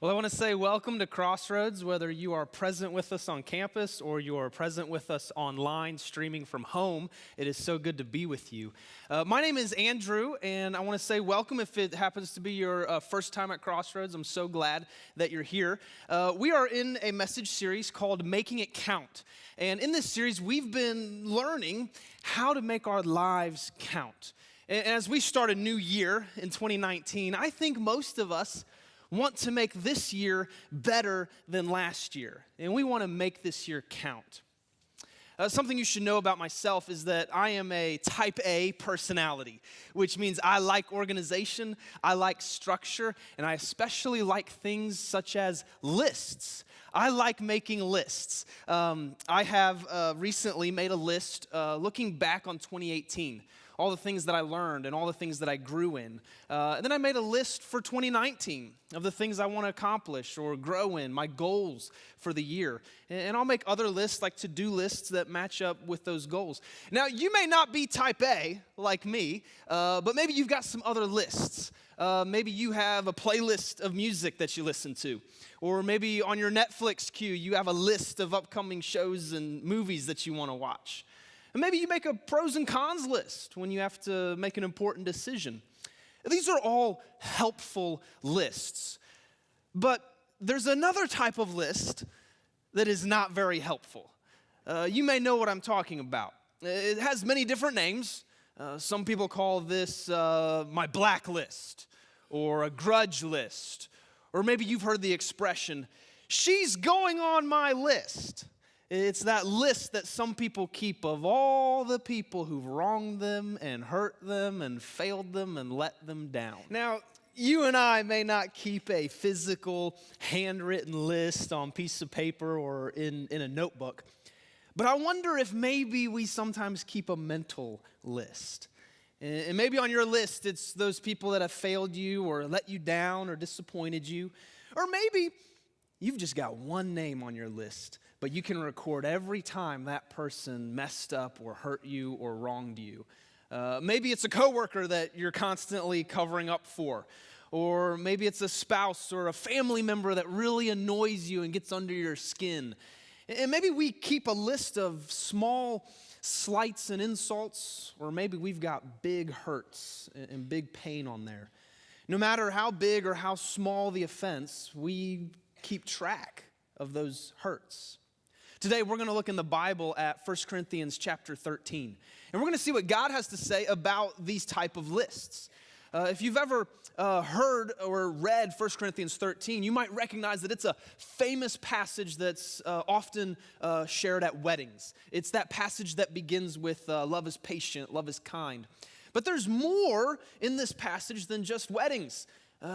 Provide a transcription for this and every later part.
Well, I want to say welcome to Crossroads, whether you are present with us on campus or you are present with us online, streaming from home. It is so good to be with you. My name is Andrew, and I want to say welcome if it happens to be your first time at Crossroads. I'm so glad that you're here. We are in a message series called Making It Count. And in this series, we've been learning how to make our lives count. And as we start a new year in 2019, I think most of us want to make this year better than last year, and we want to make this year count. Something you should know about myself is that I am a type A personality, which means I like organization, I like structure, and I especially like things such as lists. I like making lists. I have recently made a list looking back on 2018. All the things that I learned and all the things that I grew in. And then I made a list for 2019 of the things I want to accomplish or grow in, my goals for the year. And I'll make other lists, like to-do lists that match up with those goals. Now, you may not be type A like me, but maybe you've got some other lists. Maybe you have a playlist of music that you listen to. Or maybe on your Netflix queue, you have a list of upcoming shows and movies that you want to watch. And maybe you make a pros and cons list when you have to make an important decision. These are all helpful lists. But there's another type of list that is not very helpful. You may know what I'm talking about. It has many different names. Some people call this my blacklist or a grudge list. Or maybe you've heard the expression, she's going on my list. It's that list that some people keep of all the people who've wronged them and hurt them and failed them and let them down. Now, you and I may not keep a physical handwritten list on a piece of paper or in a notebook, but I wonder if maybe we sometimes keep a mental list. And maybe on your list, it's those people that have failed you or let you down or disappointed you. Or maybe you've just got one name on your list, but you can record every time that person messed up or hurt you or wronged you. Maybe it's a coworker that you're constantly covering up for. Or maybe it's a spouse or a family member that really annoys you and gets under your skin. And maybe we keep a list of small slights and insults, or maybe we've got big hurts and big pain on there. No matter how big or how small the offense, we keep track of those hurts. Today, we're going to look in the Bible at 1 Corinthians chapter 13. And we're going to see what God has to say about these type of lists. If you've ever heard or read 1 Corinthians 13, you might recognize that it's a famous passage that's often shared at weddings. It's that passage that begins with love is patient, love is kind. But there's more in this passage than just weddings.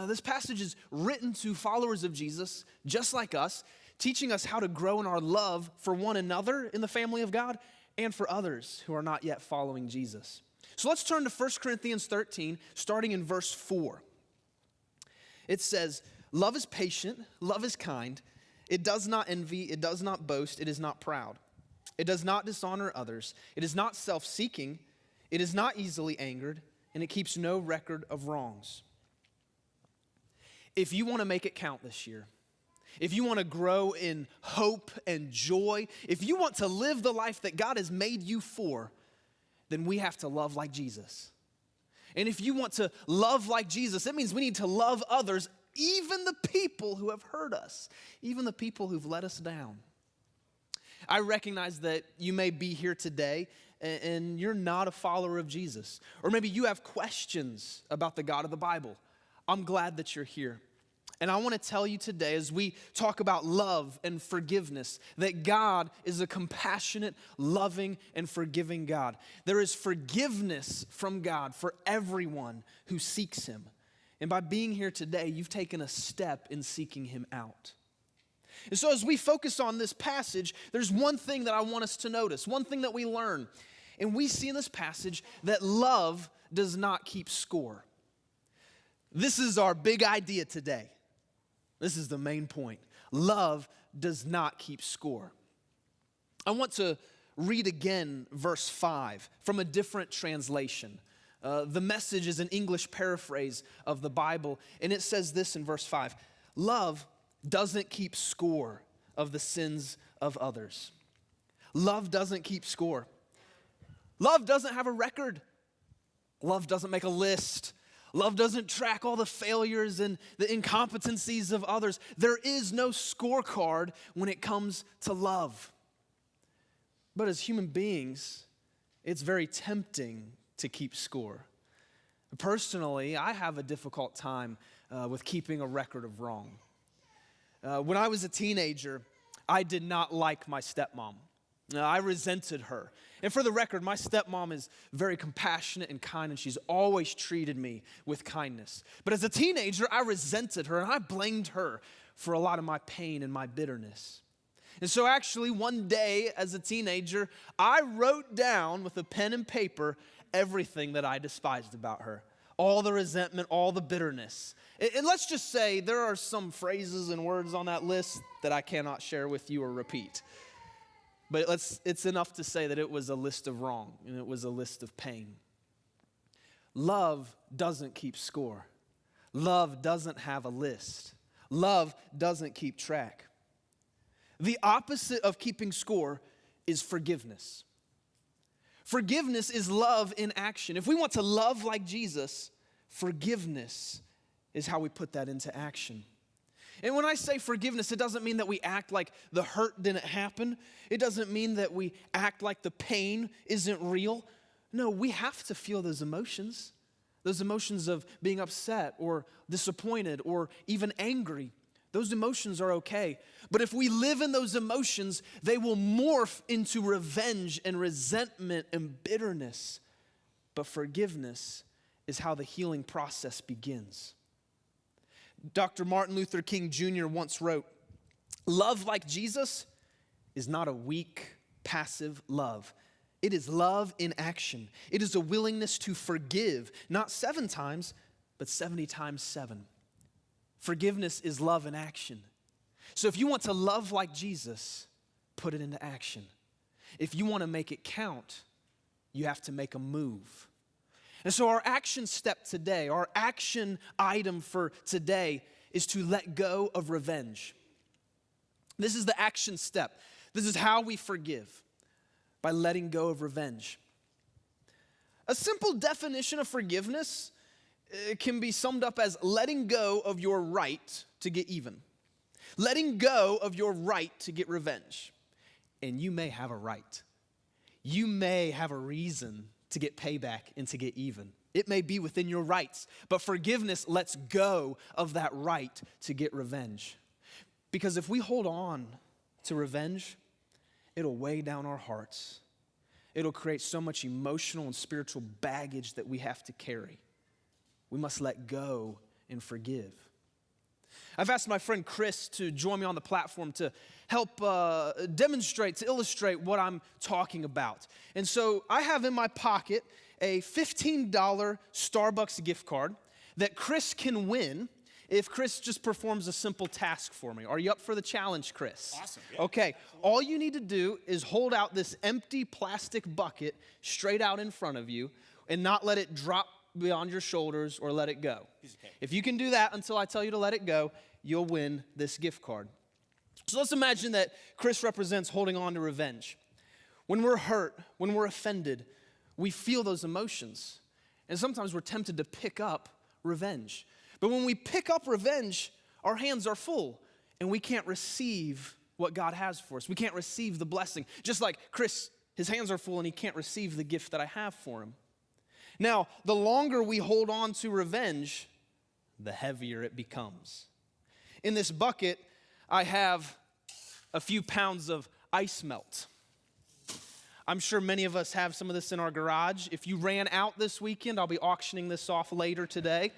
This passage is written to followers of Jesus, just like us, teaching us how to grow in our love for one another in the family of God and for others who are not yet following Jesus. So let's turn to 1 Corinthians 13, starting in verse 4. It says, love is patient, love is kind. It does not envy, it does not boast, it is not proud. It does not dishonor others. It is not self-seeking. It is not easily angered, and it keeps no record of wrongs. If you want to make it count this year, if you want to grow in hope and joy, if you want to live the life that God has made you for, then we have to love like Jesus. And if you want to love like Jesus, it means we need to love others, even the people who have hurt us, even the people who've let us down. I recognize that you may be here today and you're not a follower of Jesus. Or maybe you have questions about the God of the Bible. I'm glad that you're here. And I want to tell you today, as we talk about love and forgiveness, that God is a compassionate, loving, and forgiving God. There is forgiveness from God for everyone who seeks Him. And by being here today, you've taken a step in seeking Him out. And so as we focus on this passage, there's one thing that I want us to notice, one thing that we learn. And we see in this passage that love does not keep score. This is our big idea today. This is the main point. Love does not keep score. I want to read again verse 5 from a different translation. The Message is an English paraphrase of the Bible, and it says this in verse 5. Love doesn't keep score of the sins of others. Love doesn't keep score. Love doesn't have a record. Love doesn't make a list. Love doesn't track all the failures and the incompetencies of others. There is no scorecard when it comes to love. But as human beings, it's very tempting to keep score. Personally, I have a difficult time with keeping a record of wrong. When I was a teenager, I did not like my stepmom. I resented her. And for the record, my stepmom is very compassionate and kind, and she's always treated me with kindness. But as a teenager, I resented her, and I blamed her for a lot of my pain and my bitterness. And so actually, one day as a teenager, I wrote down with a pen and paper everything that I despised about her. All the resentment, all the bitterness. And let's just say there are some phrases and words on that list that I cannot share with you or repeat. But it's enough to say that it was a list of wrong and it was a list of pain. Love doesn't keep score. Love doesn't have a list. Love doesn't keep track. The opposite of keeping score is forgiveness. Forgiveness is love in action. If we want to love like Jesus, forgiveness is how we put that into action. And when I say forgiveness, it doesn't mean that we act like the hurt didn't happen. It doesn't mean that we act like the pain isn't real. No, we have to feel those emotions of being upset or disappointed or even angry. Those emotions are okay. But if we live in those emotions, they will morph into revenge and resentment and bitterness. But forgiveness is how the healing process begins. Dr. Martin Luther King Jr. once wrote, "Love like Jesus is not a weak, passive love. It is love in action. It is a willingness to forgive, not 7 times, but 70 times 7. Forgiveness is love in action. So if you want to love like Jesus, put it into action. If you want to make it count, you have to make a move. And so our action step today, our action item for today is to let go of revenge. This is the action step. This is how we forgive, by letting go of revenge. A simple definition of forgiveness can be summed up as letting go of your right to get even. Letting go of your right to get revenge. And you may have a right. You may have a reason to get payback and to get even. It may be within your rights, but forgiveness lets go of that right to get revenge. Because if we hold on to revenge, it'll weigh down our hearts. It'll create so much emotional and spiritual baggage that we have to carry. We must let go and forgive. I've asked my friend Chris to join me on the platform to help demonstrate, to illustrate what I'm talking about. And so I have in my pocket a $15 Starbucks gift card that Chris can win if Chris just performs a simple task for me. Are you up for the challenge, Chris? Awesome. Yeah. Okay, all you need to do is hold out this empty plastic bucket straight out in front of you and not let it drop beyond your shoulders or let it go. If you can do that until I tell you to let it go, you'll win this gift card. So let's imagine that Chris represents holding on to revenge. When we're hurt, when we're offended, we feel those emotions. And sometimes we're tempted to pick up revenge. But when we pick up revenge, our hands are full and we can't receive what God has for us. We can't receive the blessing. Just like Chris, his hands are full and he can't receive the gift that I have for him. Now, the longer we hold on to revenge, the heavier it becomes. In this bucket, I have a few pounds of ice melt. I'm sure many of us have some of this in our garage. If you ran out this weekend, I'll be auctioning this off later today.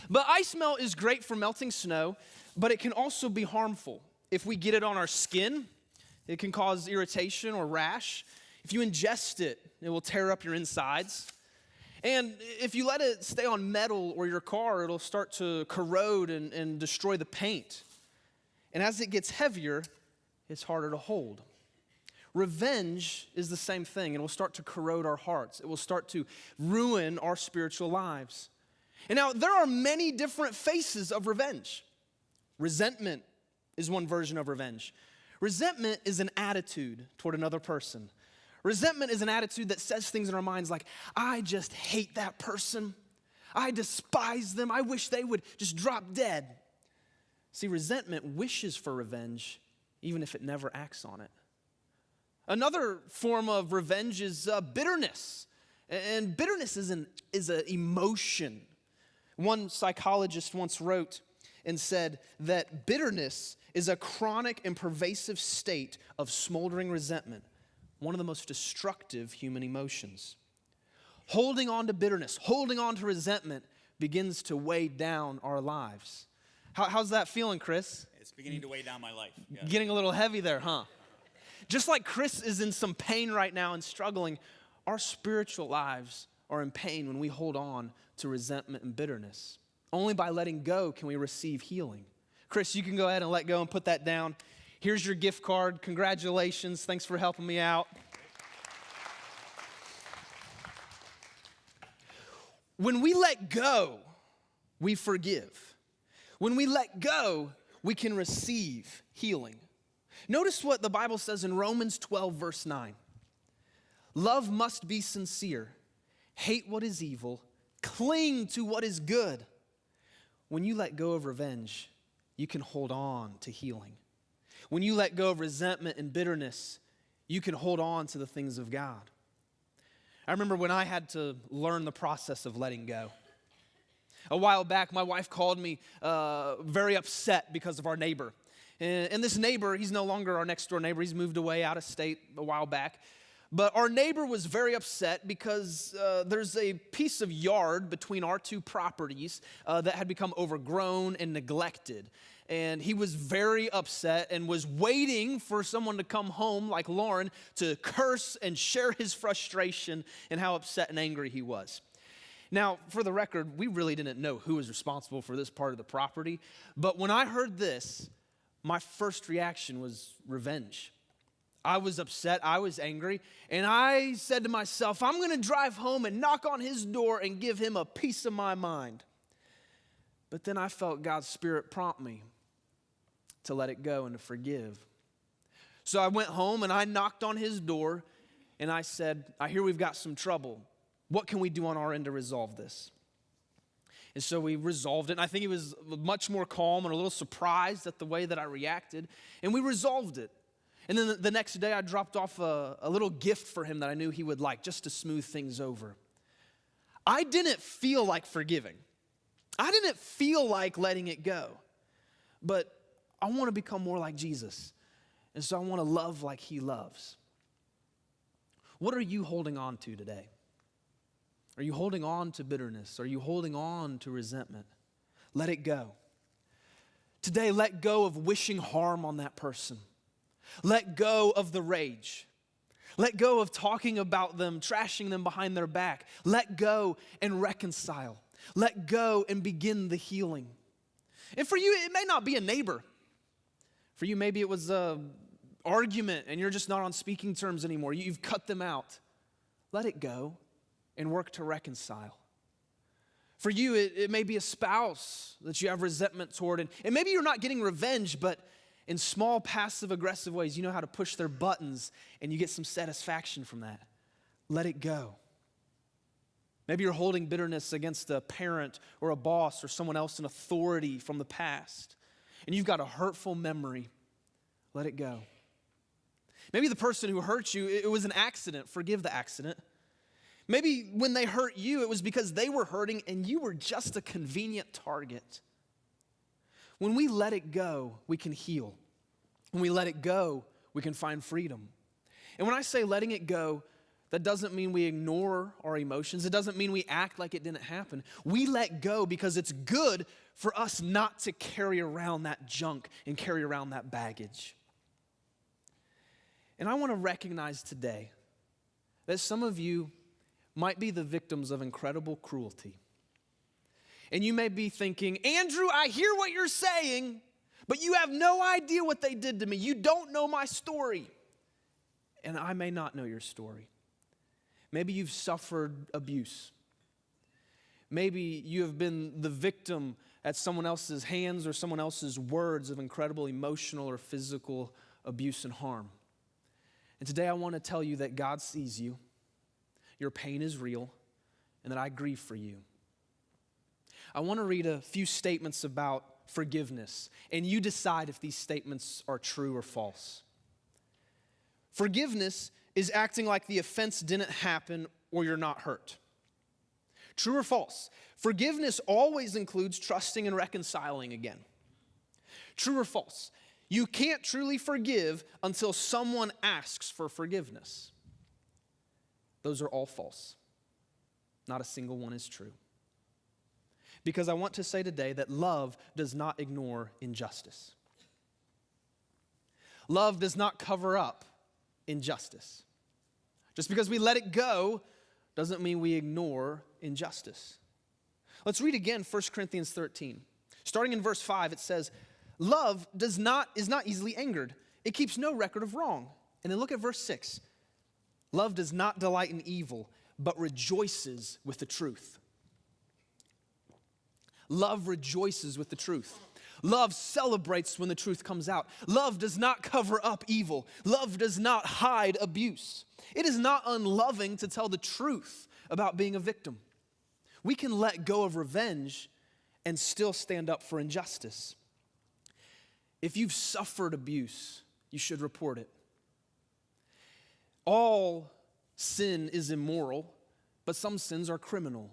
But ice melt is great for melting snow, but it can also be harmful. If we get it on our skin, it can cause irritation or rash. If you ingest it, it will tear up your insides. And if you let it stay on metal or your car, it'll start to corrode and destroy the paint. And as it gets heavier, it's harder to hold. Revenge is the same thing. It will start to corrode our hearts. It will start to ruin our spiritual lives. And now, there are many different faces of revenge. Resentment is one version of revenge. Resentment is an attitude toward another person. Resentment is an attitude that says things in our minds like, I just hate that person. I despise them. I wish they would just drop dead. See, resentment wishes for revenge, even if it never acts on it. Another form of revenge is bitterness. And bitterness is an emotion. One psychologist once wrote and said that bitterness is a chronic and pervasive state of smoldering resentment, one of the most destructive human emotions. Holding on to bitterness, holding on to resentment begins to weigh down our lives. How's that feeling, Chris? It's beginning to weigh down my life. Yeah. Getting a little heavy there, huh? Just like Chris is in some pain right now and struggling, our spiritual lives are in pain when we hold on to resentment and bitterness. Only by letting go can we receive healing. Chris, you can go ahead and let go and put that down. Here's your gift card. Congratulations. Thanks for helping me out. When we let go, we forgive. When we let go, we can receive healing. Notice what the Bible says in Romans 12, verse 9. Love must be sincere. Hate what is evil. Cling to what is good. When you let go of revenge, you can hold on to healing. When you let go of resentment and bitterness, you can hold on to the things of God. I remember when I had to learn the process of letting go. A while back, my wife called me very upset because of our neighbor. And this neighbor, he's no longer our next door neighbor. He's moved away out of state a while back. But our neighbor was very upset because there's a piece of yard between our two properties that had become overgrown and neglected. And he was very upset and was waiting for someone to come home like Lauren to curse and share his frustration and how upset and angry he was. Now, for the record, we really didn't know who was responsible for this part of the property. But when I heard this, my first reaction was revenge. I was upset, I was angry, and I said to myself, I'm going to drive home and knock on his door and give him a piece of my mind. But then I felt God's Spirit prompt me to let it go and to forgive. So I went home and I knocked on his door and I said, I hear we've got some trouble. What can we do on our end to resolve this? And so we resolved it, and I think he was much more calm and a little surprised at the way that I reacted, and we resolved it. And then the next day, I dropped off a little gift for him that I knew he would like, just to smooth things over. I didn't feel like forgiving. I didn't feel like letting it go. But I want to become more like Jesus. And so I want to love like he loves. What are you holding on to today? Are you holding on to bitterness? Are you holding on to resentment? Let it go. Today, let go of wishing harm on that person. Let go of the rage. Let go of talking about them, trashing them behind their back. Let go and reconcile. Let go and begin the healing. And for you, it may not be a neighbor. For you, maybe it was an argument and you're just not on speaking terms anymore. You've cut them out. Let it go and work to reconcile. For you, it may be a spouse that you have resentment toward. And maybe you're not getting revenge, but in small, passive-aggressive ways, you know how to push their buttons and you get some satisfaction from that. Let it go. Maybe you're holding bitterness against a parent or a boss or someone else in authority from the past, and you've got a hurtful memory. Let it go. Maybe the person who hurt you, it was an accident. Forgive the accident. Maybe when they hurt you, it was because they were hurting and you were just a convenient target. When we let it go, we can heal. When we let it go, we can find freedom. And when I say letting it go, that doesn't mean we ignore our emotions. It doesn't mean we act like it didn't happen. We let go because it's good for us not to carry around that junk and carry around that baggage. And I want to recognize today that some of you might be the victims of incredible cruelty. And you may be thinking, Andrew, I hear what you're saying, but you have no idea what they did to me. You don't know my story. And I may not know your story. Maybe you've suffered abuse. Maybe you have been the victim at someone else's hands or someone else's words of incredible emotional or physical abuse and harm. And today I want to tell you that God sees you, your pain is real, and that I grieve for you. I want to read a few statements about forgiveness, and you decide if these statements are true or false. Forgiveness is acting like the offense didn't happen or you're not hurt. True or false? Forgiveness always includes trusting and reconciling again. True or false? You can't truly forgive until someone asks for forgiveness. Those are all false. Not a single one is true. Because I want to say today that love does not ignore injustice. Love does not cover up injustice. Just because we let it go doesn't mean we ignore injustice. Let's read again 1 Corinthians 13. Starting in verse 5, it says, love is not easily angered. It keeps no record of wrong. And then look at verse 6. Love does not delight in evil, but rejoices with the truth. Love rejoices with the truth. Love celebrates when the truth comes out. Love does not cover up evil. Love does not hide abuse. It is not unloving to tell the truth about being a victim. We can let go of revenge and still stand up for injustice. If you've suffered abuse, you should report it. All sin is immoral, but some sins are criminal.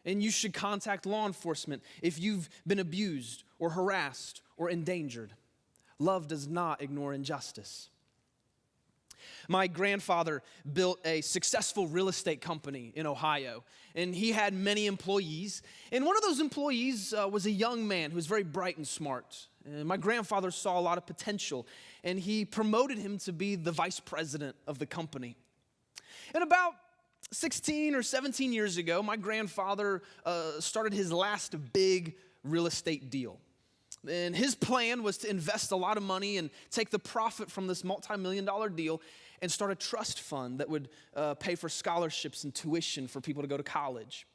And you should contact law enforcement if you've been abused or harassed or endangered. Love does not ignore injustice. My grandfather built a successful real estate company in Ohio, and he had many employees. And one of those employees was a young man who was very bright and smart. And my grandfather saw a lot of potential, and he promoted him to be the vice president of the company. And about 16 or 17 years ago, my grandfather started his last big real estate deal. And his plan was to invest a lot of money and take the profit from this multi-million-dollar deal and start a trust fund that would pay for scholarships and tuition for people to go to college.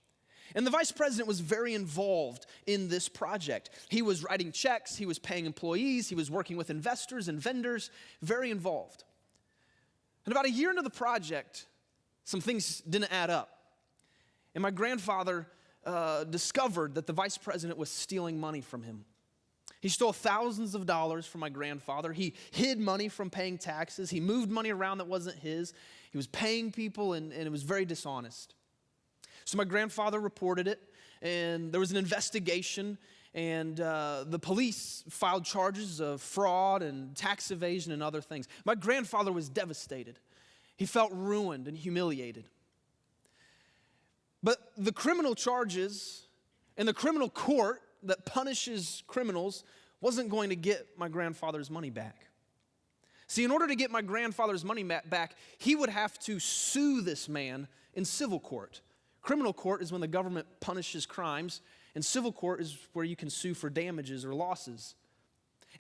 And the vice president was very involved in this project. He was writing checks, he was paying employees, he was working with investors and vendors, very involved. And about a year into the project, some things didn't add up. And my grandfather discovered that the vice president was stealing money from him. He stole thousands of dollars from my grandfather. He hid money from paying taxes. He moved money around that wasn't his. He was paying people, and it was very dishonest. So my grandfather reported it, and there was an investigation, and the police filed charges of fraud and tax evasion and other things. My grandfather was devastated. He felt ruined and humiliated. But the criminal charges and the criminal court that punishes criminals wasn't going to get my grandfather's money back. See, in order to get my grandfather's money back, he would have to sue this man in civil court. Criminal court is when the government punishes crimes, and civil court is where you can sue for damages or losses.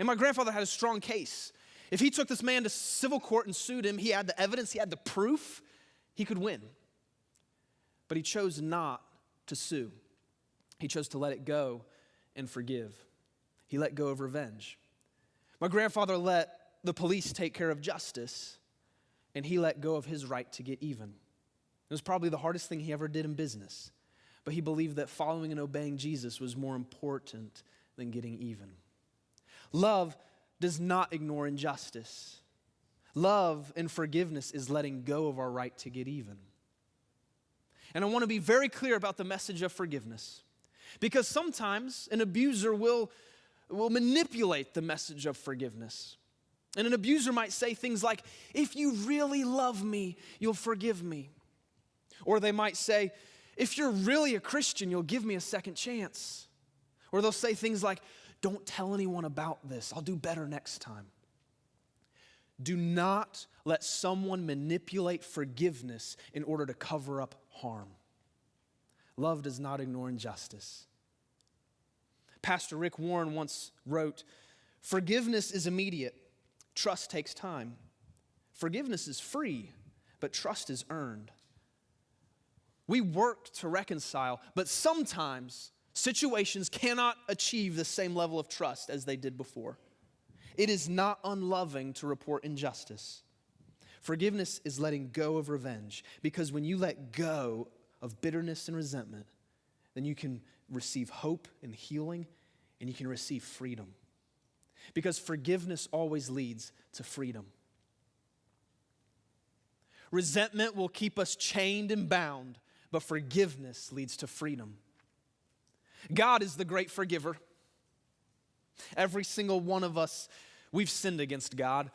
And my grandfather had a strong case. If he took this man to civil court and sued him, he had the evidence, he had the proof, he could win. But he chose not to sue. He chose to let it go and forgive. He let go of revenge. My grandfather let the police take care of justice, and he let go of his right to get even. It was probably the hardest thing he ever did in business, but he believed that following and obeying Jesus was more important than getting even. Love does not ignore injustice. Love and forgiveness is letting go of our right to get even. And I want to be very clear about the message of forgiveness, because sometimes an abuser will manipulate the message of forgiveness. And an abuser might say things like, if you really love me, you'll forgive me. Or they might say, if you're really a Christian, you'll give me a second chance. Or they'll say things like, don't tell anyone about this. I'll do better next time. Do not let someone manipulate forgiveness in order to cover up harm. Love does not ignore injustice. Pastor Rick Warren once wrote, forgiveness is immediate. Trust takes time. Forgiveness is free, but trust is earned. We work to reconcile, but sometimes Situations cannot achieve the same level of trust as they did before. It is not unloving to report injustice. Forgiveness is letting go of revenge, because when you let go of bitterness and resentment, then you can receive hope and healing, and you can receive freedom. Because forgiveness always leads to freedom. Resentment will keep us chained and bound, but forgiveness leads to freedom. God is the great forgiver. Every single one of us, we've sinned against God.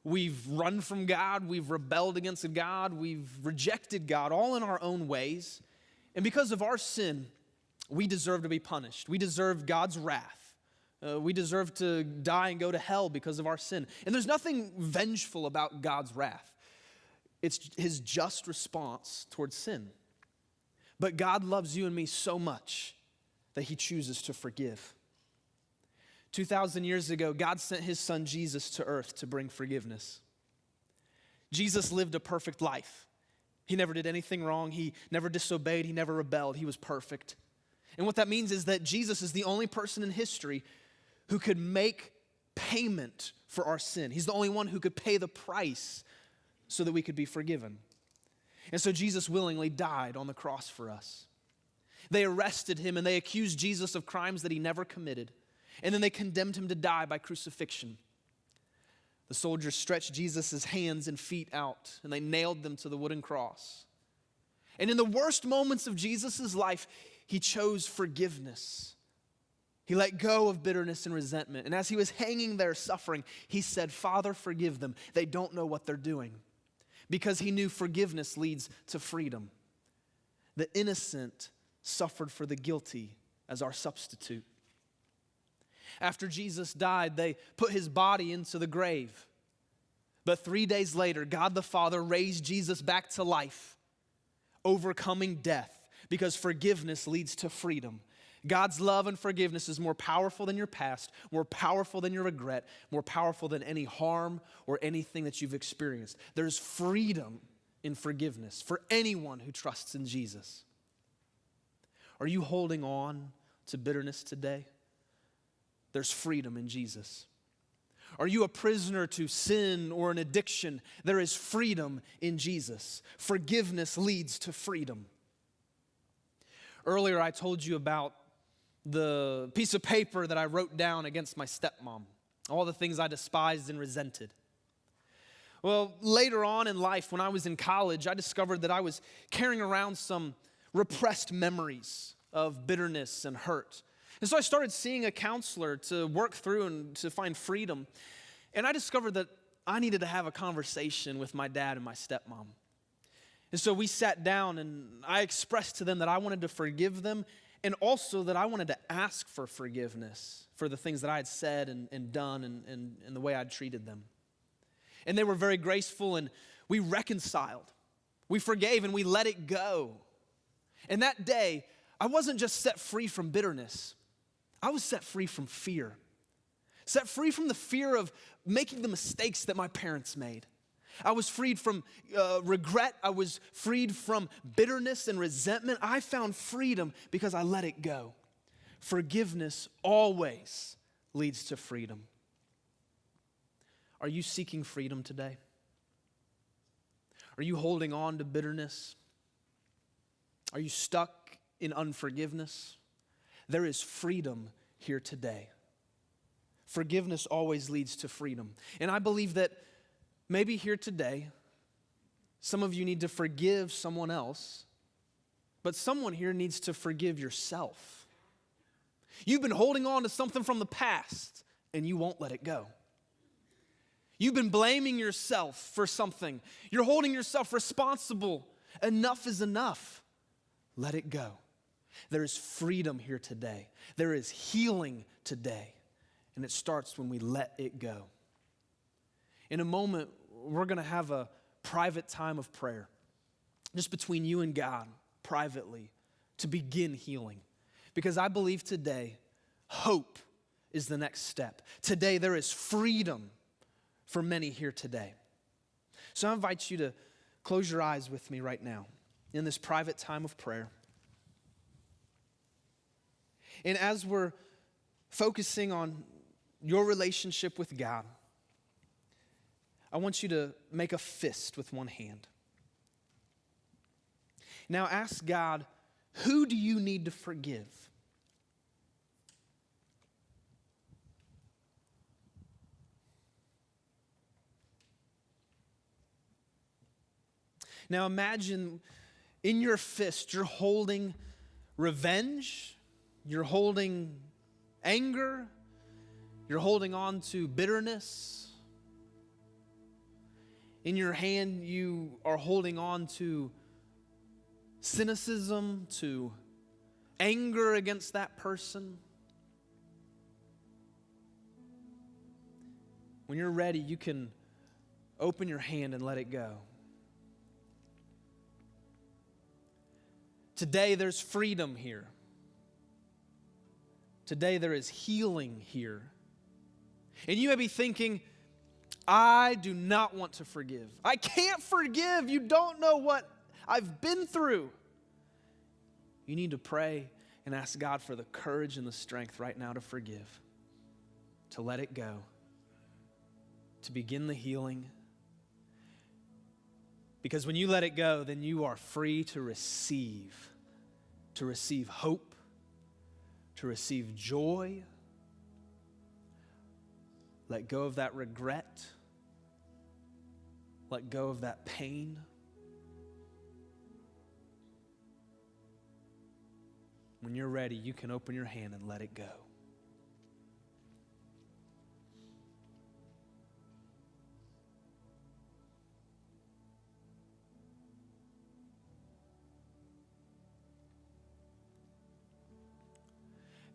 We've run from God. We've rebelled against God. We've rejected God, all in our own ways. And because of our sin, we deserve to be punished. We deserve God's wrath. We deserve to die and go to hell because of our sin. And there's nothing vengeful about God's wrath. It's his just response towards sin. But God loves you and me so much that he chooses to forgive. 2,000 years ago, God sent his son Jesus to earth to bring forgiveness. Jesus lived a perfect life. He never did anything wrong. He never disobeyed. He never rebelled. He was perfect. And what that means is that Jesus is the only person in history who could make payment for our sin. He's the only one who could pay the price so that we could be forgiven. And so Jesus willingly died on the cross for us. They arrested him and they accused Jesus of crimes that he never committed. And then they condemned him to die by crucifixion. The soldiers stretched Jesus' hands and feet out and they nailed them to the wooden cross. And in the worst moments of Jesus' life, he chose forgiveness. He let go of bitterness and resentment. And as he was hanging there suffering, he said, "Father, forgive them. They don't know what they're doing." Because he knew forgiveness leads to freedom. The innocent suffered for the guilty as our substitute. After Jesus died, they put his body into the grave. But 3 days later, God the Father raised Jesus back to life, overcoming death, because forgiveness leads to freedom. God's love and forgiveness is more powerful than your past, more powerful than your regret, more powerful than any harm or anything that you've experienced. There's freedom in forgiveness for anyone who trusts in Jesus. Are you holding on to bitterness today? There's freedom in Jesus. Are you a prisoner to sin or an addiction? There is freedom in Jesus. Forgiveness leads to freedom. Earlier, I told you about the piece of paper that I wrote down against my stepmom, all the things I despised and resented. Well, later on in life, when I was in college, I discovered that I was carrying around some repressed memories of bitterness and hurt. And so I started seeing a counselor to work through and to find freedom. And I discovered that I needed to have a conversation with my dad and my stepmom. And so we sat down and I expressed to them that I wanted to forgive them, and also that I wanted to ask for forgiveness for the things that I had said and done and the way I'd treated them. And they were very graceful, and we reconciled. We forgave and we let it go. And that day, I wasn't just set free from bitterness. I was set free from fear. Set free from the fear of making the mistakes that my parents made. I was freed from regret. I was freed from bitterness and resentment. I found freedom because I let it go. Forgiveness always leads to freedom. Are you seeking freedom today? Are you holding on to bitterness? Are you stuck in unforgiveness? There is freedom here today. Forgiveness always leads to freedom. And I believe that maybe here today, some of you need to forgive someone else, but someone here needs to forgive yourself. You've been holding on to something from the past, and you won't let it go. You've been blaming yourself for something. You're holding yourself responsible. Enough is enough. Let it go. There is freedom here today. There is healing today. And it starts when we let it go. In a moment, we're going to have a private time of prayer, just between you and God, privately, to begin healing. Because I believe today, hope is the next step. Today, there is freedom for many here today. So I invite you to close your eyes with me right now in this private time of prayer. And as we're focusing on your relationship with God, I want you to make a fist with one hand. Now ask God, who do you need to forgive? Now imagine in your fist you're holding revenge, you're holding anger, you're holding on to bitterness. In your hand you are holding on to cynicism, to anger against that person. When you're ready, you can open your hand and let it go. Today, there's freedom here. Today, there is healing here. And you may be thinking, I do not want to forgive. I can't forgive. You don't know what I've been through. You need to pray and ask God for the courage and the strength right now to forgive, to let it go, to begin the healing. Because when you let it go, then you are free to receive hope, to receive joy. Let go of that regret. Let go of that pain. When you're ready, you can open your hand and let it go.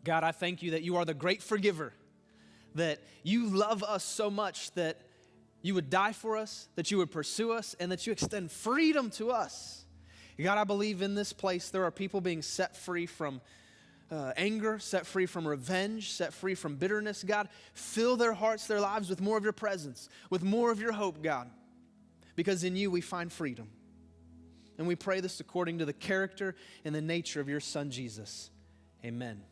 God, I thank you that you are the great forgiver, that you love us so much that you would die for us, that you would pursue us, and that you extend freedom to us. God, I believe in this place there are people being set free from anger, set free from revenge, set free from bitterness. God, fill their hearts, their lives with more of your presence, with more of your hope, God, because in you we find freedom. And we pray this according to the character and the nature of your Son, Jesus. Amen.